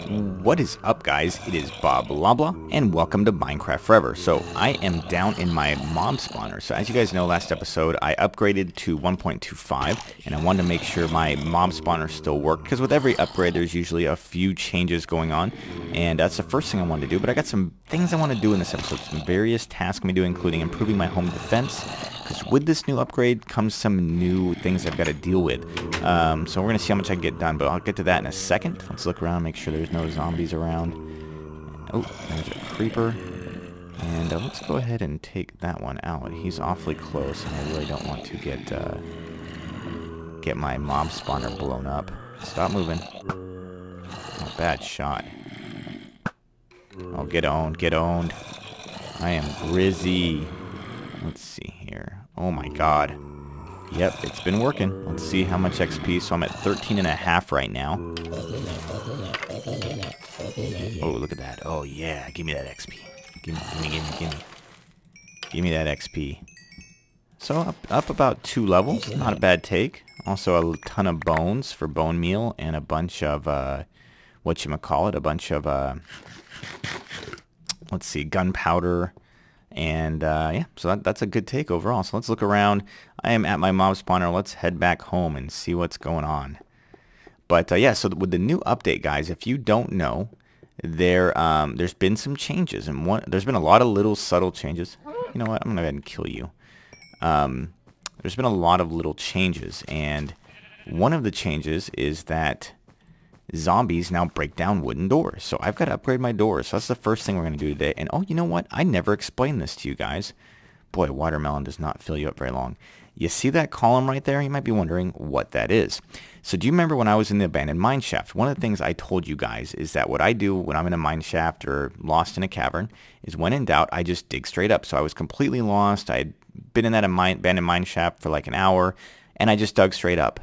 What is up, guys? It is bobloblaw, and welcome to Minecraft Forever. So I am down in my mob spawner. So as you guys know, last episode I upgraded to 1.25, and I wanted to make sure my mob spawner still worked, because with every upgrade there's usually a few changes going on, and that's the first thing I wanted to do. But I got some things I want to do in this episode, some various tasks I'm going to do, including improving my home defense, because with this new upgrade comes some new things I've got to deal with. So we're going to see how much I can get done, but I'll get to that in a second. Let's look around, make sure there's no zombies around. Oh, there's a creeper. And let's go ahead and take that one out. He's awfully close, and I really don't want to get my mob spawner blown up. Stop moving. Oh, bad shot. Oh, get owned, get owned. I am Grizzy. Let's see here. Oh my god. Yep, it's been working. Let's see how much XP. So I'm at 13.5 right now. Oh, look at that. Oh yeah, give me that XP. Give me that XP. So up about 2 levels. Not a bad take. Also a ton of bones for bone meal and a bunch of whatchamacallit, a bunch of let's see, gunpowder. And yeah, so that's a good take overall. So let's look around. I am at my mob spawner. Let's head back home and see what's going on. But yeah, so with the new update, guys, if you don't know, there's been some changes, and there's been a lot of little subtle changes. You know what? I'm gonna go ahead and kill you. There's been a lot of little changes, and one of the changes is that zombies now break down wooden doors. So I've got to upgrade my doors. So that's the first thing we're going to do today. And oh, you know what? I never explained this to you guys. Boy, watermelon does not fill you up very long. You see that column right there? You might be wondering what that is. So do you remember when I was in the abandoned mine shaft? One of the things I told you guys is that what I do when I'm in a mine shaft or lost in a cavern is, when in doubt, I just dig straight up. So I was completely lost. I had been in that abandoned mine shaft for like an hour, and I just dug straight up.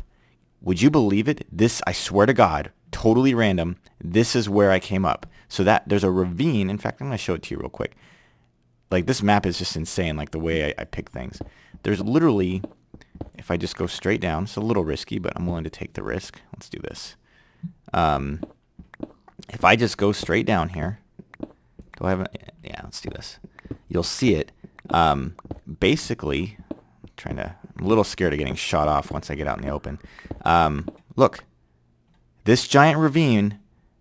Would you believe it? This, I swear to God, totally random, this is where I came up. So that there's a ravine. In fact, I'm going to show it to you real quick. Like, this map is just insane, like the way I pick things. There's literally, if I just go straight down, it's a little risky, but I'm willing to take the risk. Let's do this. If I just go straight down here, do I have yeah, let's do this. You'll see it. Basically, I'm a little scared of getting shot off once I get out in the open. Look. This giant ravine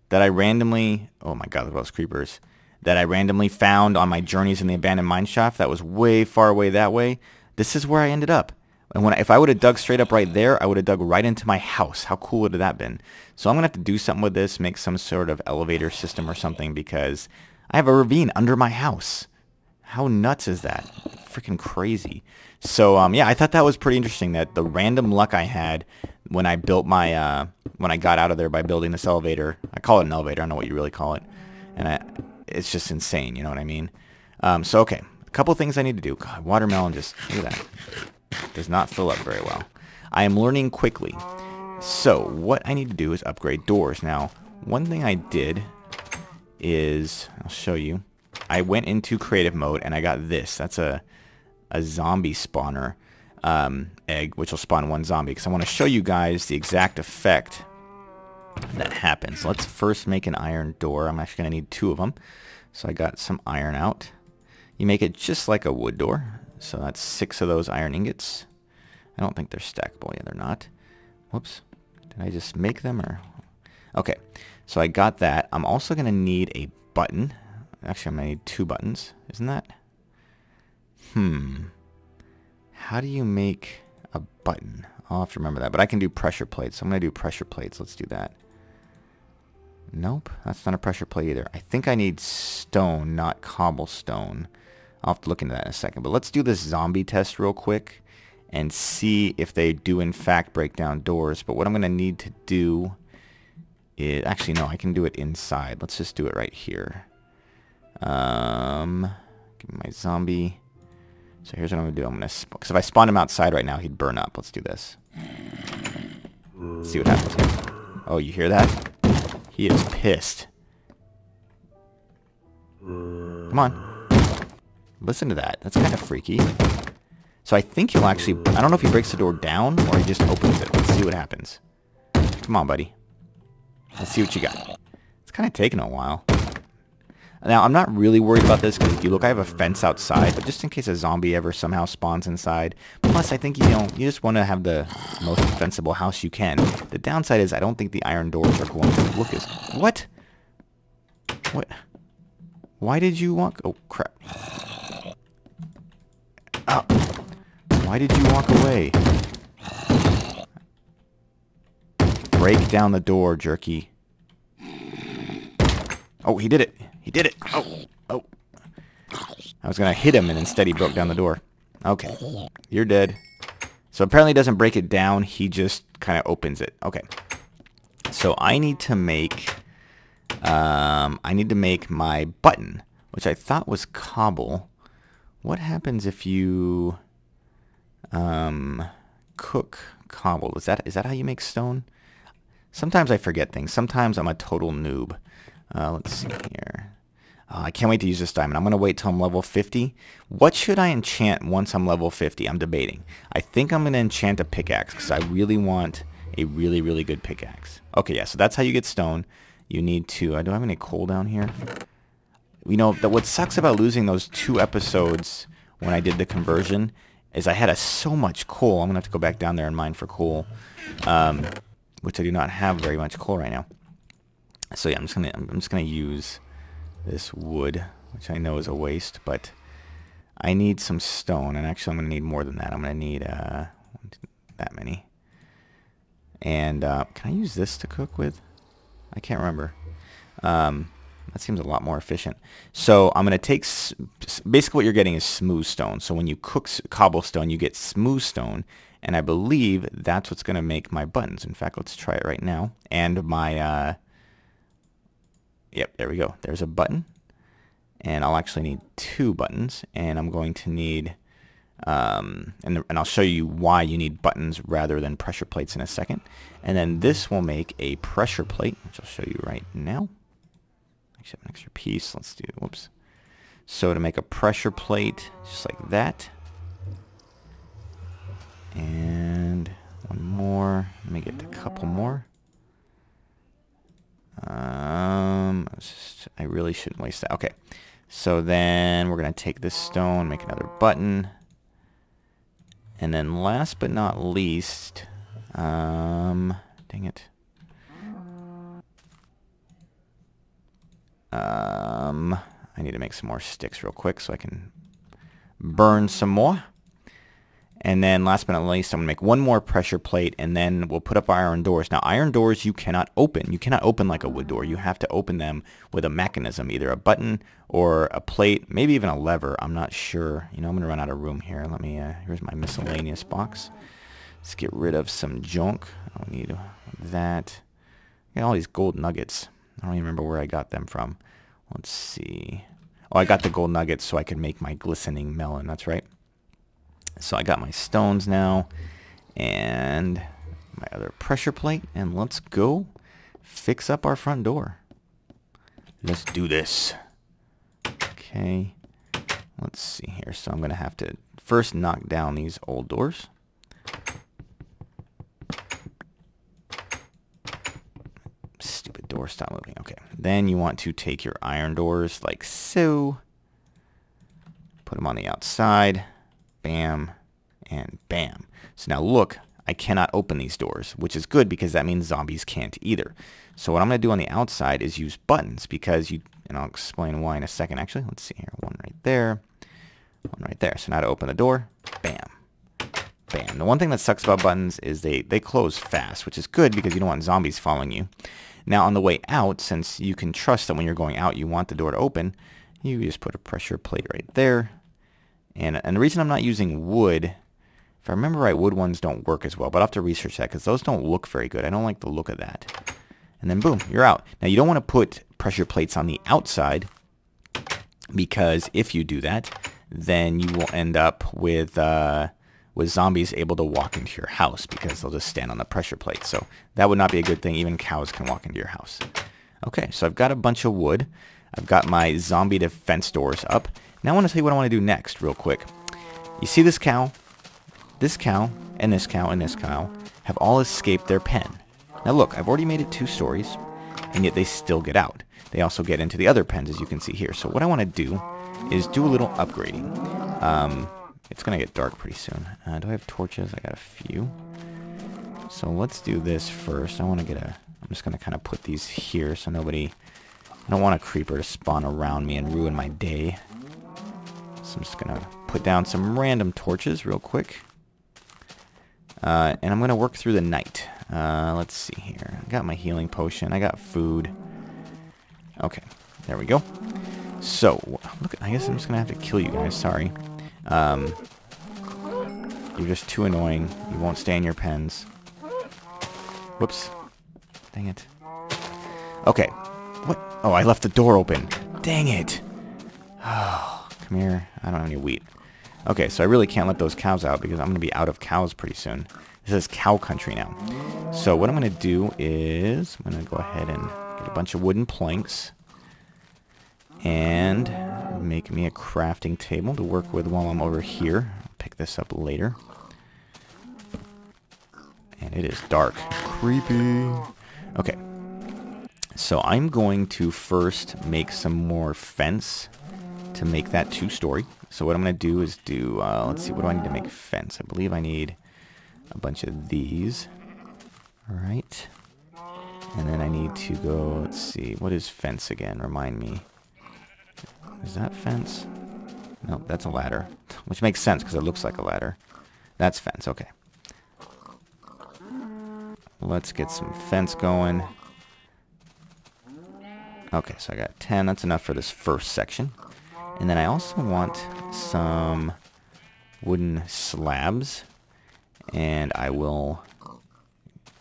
that I randomly, oh my god, look at those creepers, that I randomly found on my journeys in the abandoned mine shaft that was way far away that way, this is where I ended up. And if I would have dug straight up right there, I would have dug right into my house. How cool would have that been? So I'm going to have to do something with this, make some sort of elevator system or something, because I have a ravine under my house. How nuts is that? Freaking crazy. So yeah, I thought that was pretty interesting, that the random luck I had when I built my when I got out of there by building this elevator. I call it an elevator, I don't know what you really call it, and it's just insane, you know what I mean? So okay, a couple things I need to do. God, watermelon, just look at that, does not fill up very well. I am learning quickly. So what I need to do is upgrade doors. Now, one thing I did is, I'll show you, I went into creative mode and I got this. That's a zombie spawner egg, which will spawn 1 zombie, because I want to show you guys the exact effect that happens. Let's first make an iron door. I'm actually going to need 2 of them. So I got some iron out. You make it just like a wood door. So that's 6 of those iron ingots. I don't think they're stackable. Yeah, they're not. Whoops. Did I just make them? Or okay. So I got that. I'm also going to need a button. Actually, I'm going to need 2 buttons. Isn't that? How do you make a button? I'll have to remember that. But I can do pressure plates. So I'm going to do pressure plates. Let's do that. Nope. That's not a pressure plate either. I think I need stone, not cobblestone. I'll have to look into that in a second. But let's do this zombie test real quick and see if they do in fact break down doors. But what I'm going to need to do is... Actually, no. I can do it inside. Let's just do it right here. Give me my zombie. So here's what I'm going to do. I'm going to... Because if I spawn him outside right now, he'd burn up. Let's do this. Let's see what happens here. Oh, you hear that? He is pissed. Come on. Listen to that. That's kind of freaky. So I think he'll actually... I don't know if he breaks the door down or he just opens it. Let's see what happens. Come on, buddy. Let's see what you got. kind of taking a while. Now, I'm not really worried about this because if you look, I have a fence outside, but just in case a zombie ever somehow spawns inside. Plus, I think, you know, you just want to have the most defensible house you can. The downside is I don't think the iron doors are going to look as... What? What? Why did you walk... Oh, crap. Oh. Why did you walk away? Break down the door, jerky. Oh, he did it. He did it. Oh, oh. I was going to hit him, and instead he broke down the door. Okay. You're dead. So apparently he doesn't break it down. He just kind of opens it. Okay. So I need to make... my button, which I thought was cobble. What happens if you... cook cobble? Is that how you make stone? Sometimes I forget things. Sometimes I'm a total noob. Let's see here. I can't wait to use this diamond. I'm going to wait till I'm level 50. What should I enchant once I'm level 50? I'm debating. I think I'm going to enchant a pickaxe because I really want a really, really good pickaxe. Okay, yeah, so that's how you get stone. You need to... do I have any coal down here? You know, what sucks about losing those 2 episodes when I did the conversion is I had so much coal. I'm going to have to go back down there and mine for coal, which I do not have very much coal right now. So yeah, I'm just gonna use this wood, which I know is a waste, but I need some stone, and actually I'm gonna need more than that. I'm gonna need that many. And can I use this to cook with? I can't remember. That seems a lot more efficient. So I'm gonna take basically what you're getting is smooth stone. So when you cook cobblestone, you get smooth stone, and I believe that's what's gonna make my buttons. In fact, let's try it right now. And my yep, there we go. There's a button. And I'll actually need 2 buttons. And I'm going to need... and I'll show you why you need buttons rather than pressure plates in a second. And then this will make a pressure plate, which I'll show you right now. Actually, I have an extra piece. Let's do... Whoops. So to make a pressure plate, just like that. And one more. Let me get a couple more. I really shouldn't waste that. Okay, so then we're gonna take this stone, make another button, and then last but not least, dang it, I need to make some more sticks real quick so I can burn some more. And then last but not least, I'm going to make one more pressure plate, and then we'll put up iron doors. Now, iron doors you cannot open. You cannot open like a wood door. You have to open them with a mechanism, either a button or a plate, maybe even a lever. I'm not sure. You know, I'm going to run out of room here. Let me, here's my miscellaneous box. Let's get rid of some junk. I don't need that. I got all these gold nuggets. I don't even remember where I got them from. Let's see. Oh, I got the gold nuggets so I could make my glistening melon. That's right. So I got my stones now and my other pressure plate, and let's go fix up our front door. Let's do this. Okay, let's see here. So I'm going to have to first knock down these old doors. Stupid door, stop moving. Okay, then you want to take your iron doors like so. Put them on the outside. Bam, and bam. So now look, I cannot open these doors, which is good because that means zombies can't either. So what I'm going to do on the outside is use buttons because and I'll explain why in a second. Actually, let's see here. One right there, one right there. So now to open the door, bam, bam. The one thing that sucks about buttons is they close fast, which is good because you don't want zombies following you. Now on the way out, since you can trust that when you're going out you want the door to open, you just put a pressure plate right there. And the reason I'm not using wood, if I remember right, wood ones don't work as well. But I'll have to research that because those don't look very good. I don't like the look of that. And then boom, you're out. Now you don't want to put pressure plates on the outside because if you do that, then you will end up with zombies able to walk into your house because they'll just stand on the pressure plate. So that would not be a good thing. Even cows can walk into your house. Okay, so I've got a bunch of wood. I've got my zombie defense doors up. Now I want to tell you what I want to do next real quick. You see this cow, and this cow, and this cow have all escaped their pen. Now look, I've already made it 2 stories, and yet they still get out. They also get into the other pens, as you can see here. So what I want to do is do a little upgrading. It's going to get dark pretty soon. Do I have torches? I got a few. So let's do this first. I'm just going to kind of put these here so I don't want a creeper to spawn around me and ruin my day. So I'm just going to put down some random torches real quick. And I'm going to work through the night. Let's see here. I got my healing potion. I got food. Okay, there we go. So, look, I guess I'm just going to have to kill you guys. Sorry. You're just too annoying. You won't stay in your pens. Whoops. Dang it. Okay. What? Oh, I left the door open. Dang it. Oh, come here. I don't have any wheat. Okay, so I really can't let those cows out because I'm going to be out of cows pretty soon. This is cow country now. So what I'm going to do is I'm going to go ahead and get a bunch of wooden planks and make me a crafting table to work with while I'm over here. I'll pick this up later. And it is dark. Creepy. Okay. So I'm going to first make some more fence to make that 2-story. So what I'm going to do is let's see, what do I need to make fence? I believe I need a bunch of these. Alright. And then I need to go, let's see, what is fence again? Remind me. Is that fence? No, that's a ladder. Which makes sense because it looks like a ladder. That's fence, okay. Let's get some fence going. Okay, so I got 10. That's enough for this first section. And then I also want some wooden slabs. And I will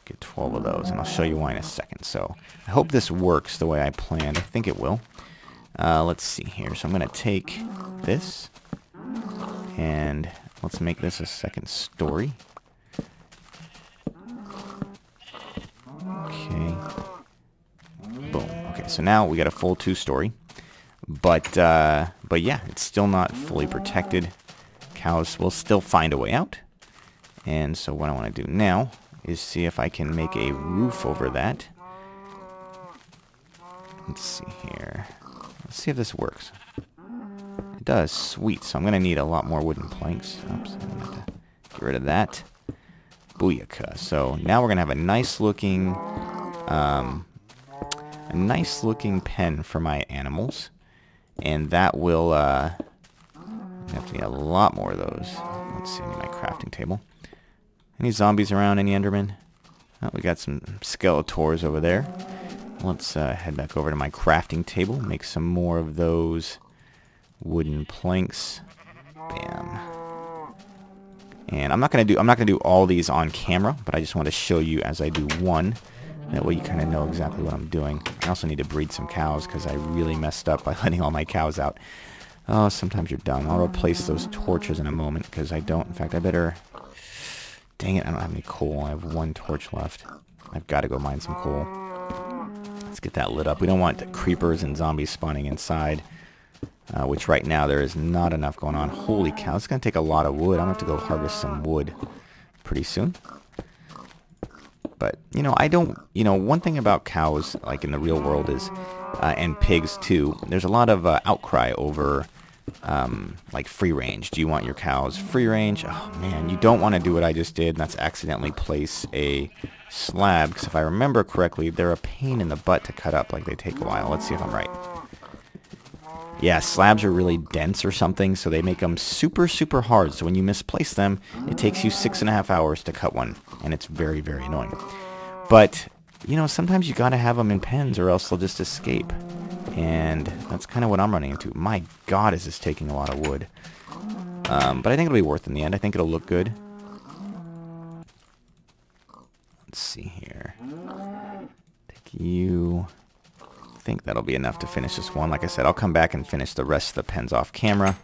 get 12 of those. And I'll show you why in a second. So I hope this works the way I planned. I think it will. Let's see here. So I'm going to take this. And let's make this a 2nd story. Okay. Boom. Okay, so now we got a full 2-story. But yeah, it's still not fully protected. Cows will still find a way out. And so what I want to do now is see if I can make a roof over that. Let's see here. Let's see if this works. It does. Sweet. So I'm going to need a lot more wooden planks. Oops, I'm going to have to get rid of that. Booyaka. So now we're going to have a nice looking pen for my animals. And that will I have to need a lot more of those. Let's see, I need my crafting table. Any zombies around? Any Endermen? Oh, we got some Skeletors over there. Let's head back over to my crafting table. Make some more of those wooden planks. Bam. And I'm not gonna do all these on camera, but I just want to show you as I do one. That way you kind of know exactly what I'm doing. I also need to breed some cows because I really messed up by letting all my cows out. Oh, sometimes you're done. I'll replace those torches in a moment because I don't. In fact, I better... Dang it, I don't have any coal. I have 1 torch left. I've got to go mine some coal. Let's get that lit up. We don't want the creepers and zombies spawning inside, which right now there is not enough going on. Holy cow, it's going to take a lot of wood. I'm going to have to go harvest some wood pretty soon. But, one thing about cows, like in the real world is, and pigs too, there's a lot of outcry over, like free range. Do you want your cows free range? Oh man, you don't want to do what I just did, and that's accidentally place a slab, because if I remember correctly, they're a pain in the butt to cut up, like they take a while. Let's see if I'm right. Yeah, slabs are really dense or something, so they make them super, super hard. So when you misplace them, it takes you 6.5 hours to cut one, and it's very, very annoying. But, sometimes you gotta have them in pens or else they'll just escape. And that's kind of what I'm running into. My god, is this taking a lot of wood. But I think it'll be worth it in the end. I think it'll look good. Let's see here. Take you... I think that'll be enough to finish this one. Like I said, I'll come back and finish the rest of the pens off camera.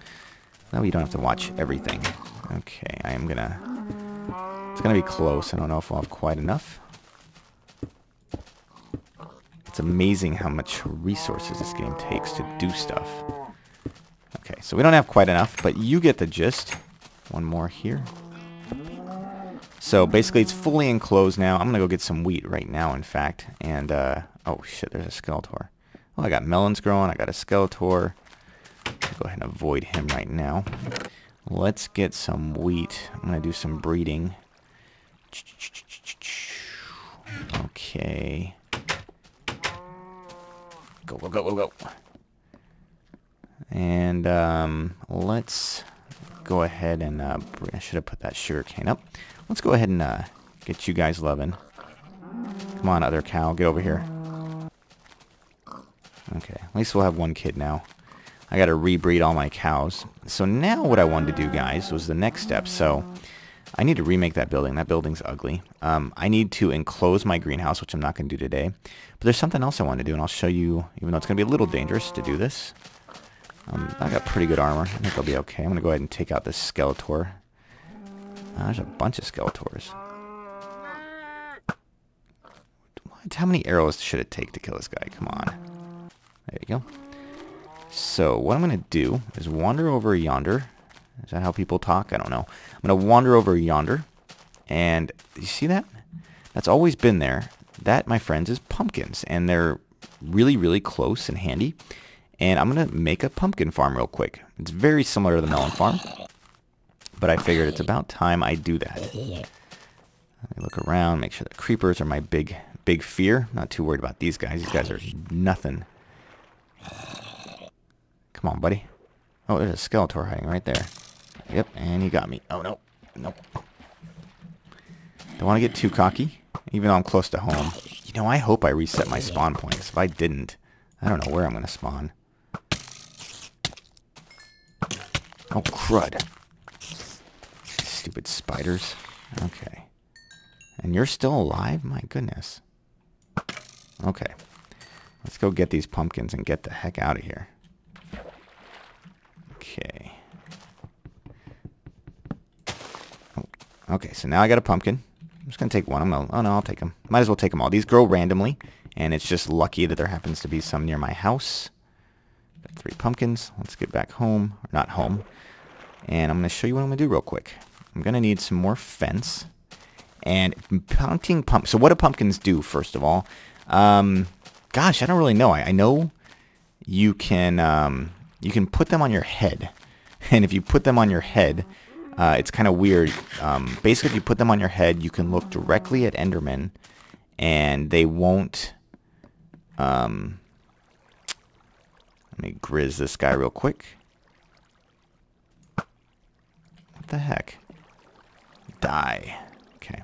That way you don't have to watch everything. Okay, it's gonna be close. I don't know if I'll have quite enough. It's amazing how much resources this game takes to do stuff. Okay, so we don't have quite enough, but you get the gist. One more here. So basically it's fully enclosed now. I'm gonna go get some wheat right now, in fact, and Oh shit, there's a Skeletor. Well, I got melons growing. I got a Skeletor. Go ahead and avoid him right now. Let's get some wheat. I'm going to do some breeding. Okay. Go, go, go, go, go. And let's go ahead and... I should have put that sugar cane up. Let's go ahead and get you guys loving. Come on, other cow. Get over here. Okay, at least we'll have one kid now. I got to rebreed all my cows. So now what I wanted to do, guys, was the next step. So I need to remake that building. That building's ugly. I need to enclose my greenhouse, which I'm not going to do today. But there's something else I want to do, and I'll show you, even though it's going to be a little dangerous to do this. I got pretty good armor. I think I'll be okay. I'm going to go ahead and take out this Skeletor. There's a bunch of Skeletors. What? How many arrows should it take to kill this guy? Come on. There you go. So what I'm going to do is wander over yonder. Is that how people talk? I don't know. I'm going to wander over yonder. And you see that? That's always been there. That, my friends, is pumpkins. And they're really, really close and handy. And I'm going to make a pumpkin farm real quick. It's very similar to the melon farm. But I figured it's about time I do that. Let me look around, make sure the creepers are my big fear. Not too worried about these guys. These guys are nothing. Come on, buddy. Oh, there's a Skeletor hiding right there. Yep, and he got me. Oh, no. Nope. Don't want to get too cocky, even though I'm close to home. You know, I hope I reset my spawn points. If I didn't, I don't know where I'm going to spawn. Oh, crud. Stupid spiders. Okay. And you're still alive? My goodness. Okay. Let's go get these pumpkins and get the heck out of here. Okay. Oh, okay, so now I got a pumpkin. I'm just going to take one. Oh, no, I'll take them. Might as well take them all. These grow randomly, and it's just lucky that there happens to be some near my house. Got 3 pumpkins. Let's get back home. Or not home. And I'm going to show you what I'm going to do real quick. I'm going to need some more fence. And planting so what do pumpkins do, first of all? Gosh, I don't really know. I know you can put them on your head. And if you put them on your head, it's kind of weird. Basically, if you put them on your head, you can look directly at Endermen, and they won't... let me grizz this guy real quick. What the heck? Die. Okay.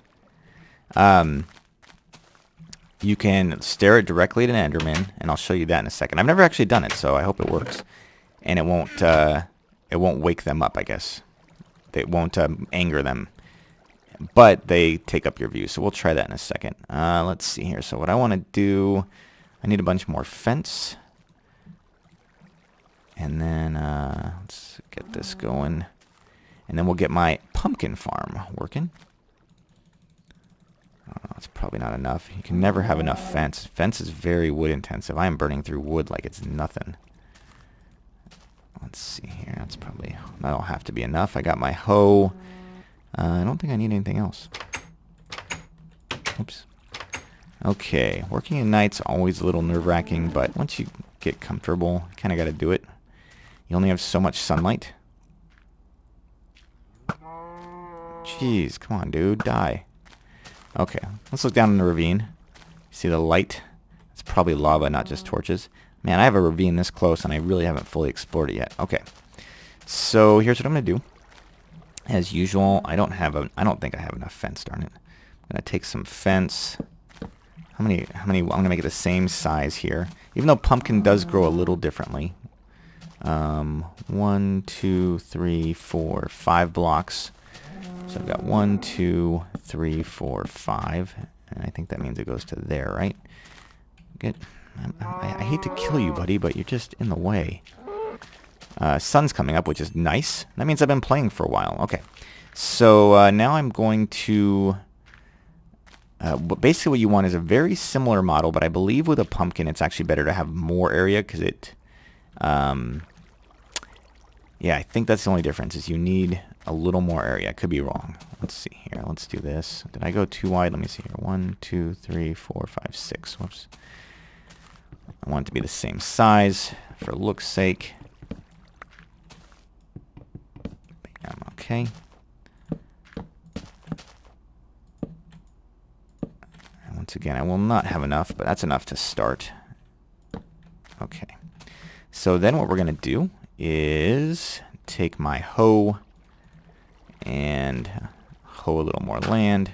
You can stare it directly at an Enderman, and I'll show you that in a second. I've never actually done it, so I hope it works. And it won't wake them up, I guess. It won't anger them. But they take up your view, so we'll try that in a second. Let's see here. So what I want to do, I need a bunch more fence. And then let's get this going. And then we'll get my pumpkin farm working. It's probably not enough. You can never have enough fence. Fence is very wood intensive. I am burning through wood like it's nothing. Let's see here. That'll have to be enough. I got my hoe. I don't think I need anything else. Oops. Okay. Working at night's always a little nerve-wracking, but once you get comfortable, you kind of got to do it. You only have so much sunlight. Jeez, come on, dude. Die. Okay, let's look down in the ravine. See the light? It's probably lava, not just torches. Man, I have a ravine this close, and I really haven't fully explored it yet. Okay, so here's what I'm going to do. As usual, I don't think I have enough fence, darn it. I'm going to take some fence. How many? I'm going to make it the same size here. Even though pumpkin does grow a little differently. 1, 2, 3, 4, 5 blocks. So I've got 1, 2, 3, 4, 5. And I think that means it goes to there, right? I hate to kill you, buddy, but you're just in the way. Sun's coming up, which is nice. That means I've been playing for a while. Okay. So now I'm going to... basically what you want is a very similar model, but I believe with a pumpkin it's actually better to have more area because it... yeah, I think that's the only difference is you need a little more area. I could be wrong. Let's see here. Let's do this. Did I go too wide? Let me see here. 1, 2, 3, 4, 5, 6. Whoops. I want it to be the same size for look's sake. Bam, okay. And once again, I will not have enough, but that's enough to start. Okay. So then what we're going to do is take my hoe and hoe a little more land.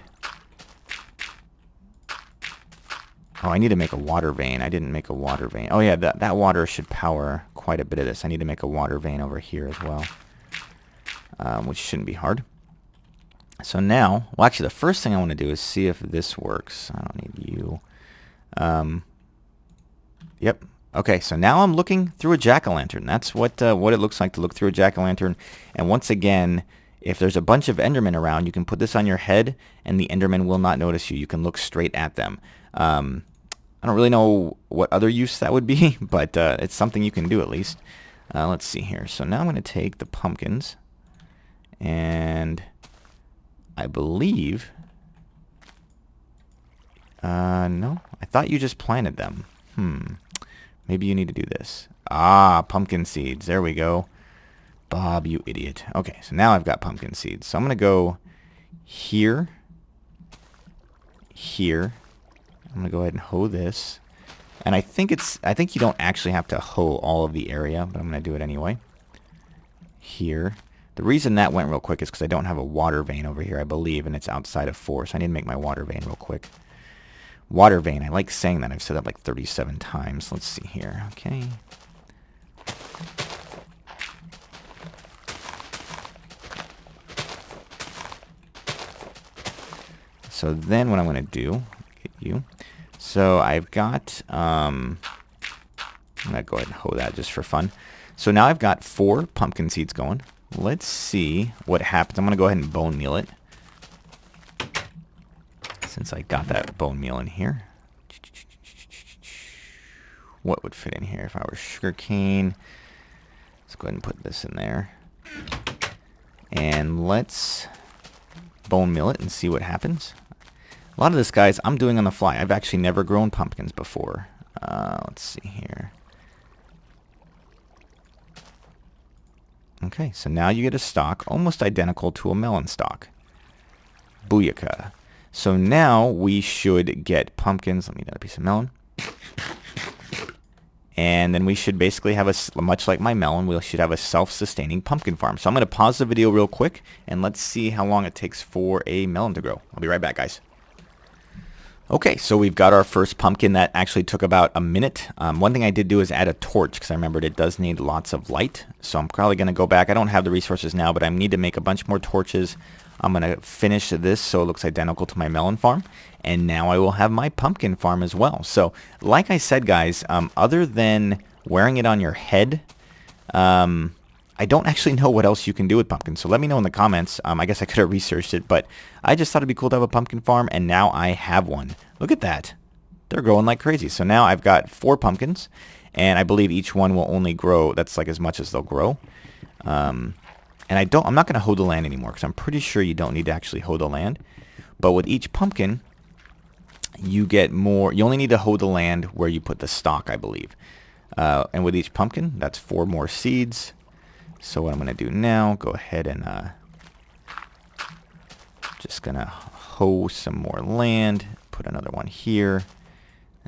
Oh, I need to make a water vein. I didn't make a water vein. Oh yeah, that water should power quite a bit of this. I need to make a water vein over here as well, which shouldn't be hard. So now, well actually the first thing I want to do is see if this works. I don't need you. Yep. Okay, so now I'm looking through a jack-o'-lantern. That's what it looks like to look through a jack-o'-lantern. And once again, if there's a bunch of Endermen around, you can put this on your head, and the Endermen will not notice you. You can look straight at them. I don't really know what other use that would be, but it's something you can do at least. Let's see here. So now I'm going to take the pumpkins, and I believe... no, I thought you just planted them. Maybe you need to do this. Ah, pumpkin seeds. There we go. Bob, you idiot. Okay, so now I've got pumpkin seeds. So I'm going to go here, here. I'm going to go ahead and hoe this. And I think you don't actually have to hoe all of the area, but I'm going to do it anyway. Here. The reason that went real quick is because I don't have a water vein over here, I believe, and it's outside of 4, so I need to make my water vein real quick. Water vein. I like saying that. I've said that like 37 times. Let's see here. Okay. So then what I'm going to do, get you. So I've got, I'm going to go ahead and hoe that just for fun. So now I've got 4 pumpkin seeds going. Let's see what happens. I'm going to go ahead and bone meal it. Since I got that bone meal in here. What would fit in here if I were sugarcane? Let's go ahead and put this in there. And let's bone meal it and see what happens. A lot of this, guys, I'm doing on the fly. I've actually never grown pumpkins before. Let's see here. Okay, so now you get a stalk almost identical to a melon stalk. Booyaka. So now we should get pumpkins. Let me get a piece of melon. And then we should basically have a, much like my melon, we should have a self-sustaining pumpkin farm. So I'm going to pause the video real quick, and let's see how long it takes for a melon to grow. I'll be right back, guys. Okay, so we've got our first pumpkin. That actually took about a minute. One thing I did do is add a torch, because I remembered it does need lots of light. So I'm probably going to go back. I don't have the resources now, but I need to make a bunch more torches. I'm going to finish this so it looks identical to my melon farm. And now I will have my pumpkin farm as well. So like I said, guys, other than wearing it on your head, I don't actually know what else you can do with pumpkins. So let me know in the comments. I guess I could have researched it, but I just thought it'd be cool to have a pumpkin farm, and now I have one. Look at that. They're growing like crazy. So now I've got 4 pumpkins, and I believe each one will only grow, that's like as much as they'll grow. And I'm not going to hoe the land anymore, because I'm pretty sure you don't need to actually hoe the land. But with each pumpkin, you get more. You only need to hoe the land where you put the stalk, I believe. And with each pumpkin, that's 4 more seeds. So what I'm going to do now, go ahead and just going to hoe some more land. Put another one here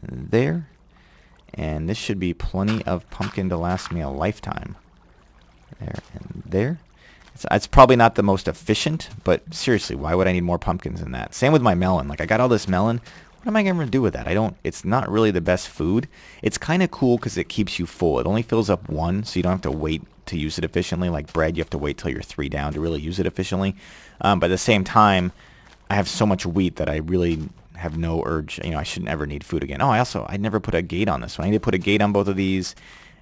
and there. And this should be plenty of pumpkin to last me a lifetime. There and there. It's probably not the most efficient, but seriously, why would I need more pumpkins than that? Same with my melon. Like, I got all this melon. What am I going to do with that? It's not really the best food. It's kind of cool because it keeps you full. It only fills up 1, so you don't have to wait to use it efficiently. Like bread, you have to wait till you're 3 down to really use it efficiently. But at the same time, I have so much wheat that I really have no urge. I shouldn't ever need food again. Oh, I never put a gate on this one. I need to put a gate on both of these.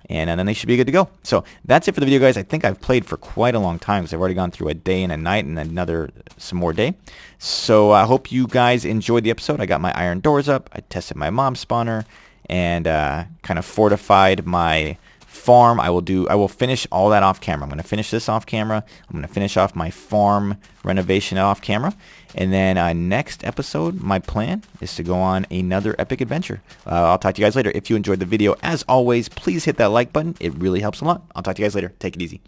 And then they should be good to go. So that's it for the video, guys. I think I've played for quite a long time because I've already gone through a day and a night and some more day. So I hope you guys enjoyed the episode. I got my iron doors up. I tested my mob spawner and kind of fortified my farm. I will finish all that off camera. I'm going to finish this off camera. I'm going to finish off my farm renovation off camera. And then next episode, my plan is to go on another epic adventure. I'll talk to you guys later. If you enjoyed the video, as always, please hit that like button. It really helps a lot. I'll talk to you guys later. Take it easy.